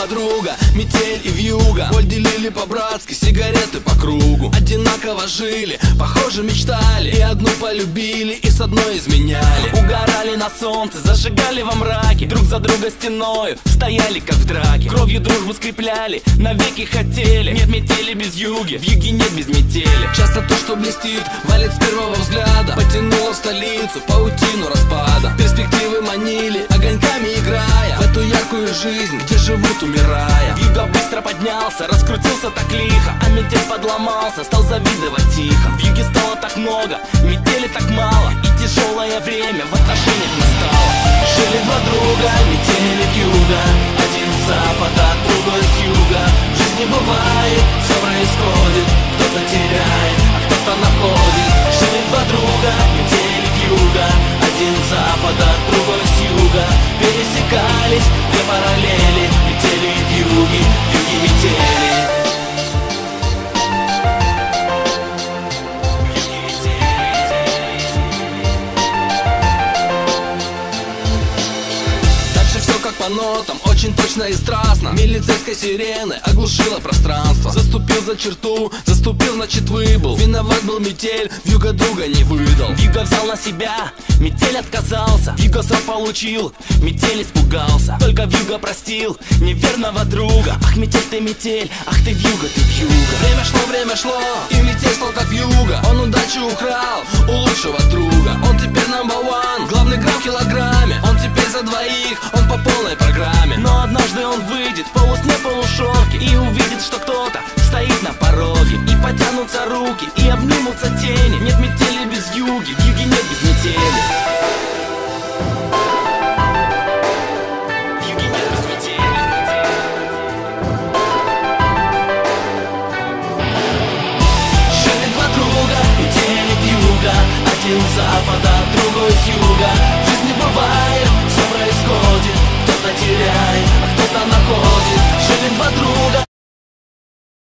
два друга, метель и вьюга. Боль делили по-братски, сигареты по кругу. Одинаково жили, похоже мечтали. И одну полюбили, и с одной изменяли. Угорали на солнце, зажигали во мраке. Друг за друга стеною стояли как в драке. Кровью дружбу скрепляли, навеки хотели. Нет метели без юги, в юге нет без метели. Часто то, что блестит, валит с первого взгляда. Потянуло в столицу паутину распада. Перспективы манили, огоньками играя в эту яркую жизнь, где живут умирая. Вьюга быстро поднялся, раскрутился так лихо, а метель подломался, стал завидовать тихо. В юге стало так много, метели так мало, и тяжелое время в отношениях настало. Жили два друга, метели вьюга, один с запада, другой с юга. В жизни бывает, все происходит, кто-то теряет, а кто-то находит. Жили два друга, метели вьюга, один с запада, другой с юга. Пересекались две параллели, метели и вьюги, вьюги метели. По нотам, очень точно и страстно. Милицейской сирены оглушила пространство. Заступил за черту, заступил, значит выбыл. Виноват был метель, вьюга друга не выдал. Вьюга взял на себя, метель отказался. Вьюга срок получил, метель испугался. Только вьюга простил неверного друга. Ах, метель, ах ты вьюга, ты вьюга. Время шло, и метель стал как вьюга. Он удачу украл у лучшего друга. Он теперь number one, главный грамм в килограмме. Он теперь за двоих, он по полной программе. Но однажды он выйдет в полусне, полушорке и увидит, что кто-то стоит на пороге. И потянутся руки, и обнимутся тени. Нет метели без вьюги, в юге нет без метели. В юге нет без метели. Жили два друга, метели вьюга, один с запада, другой с юга. В жизни бывает, все происходит, кто-то теряет,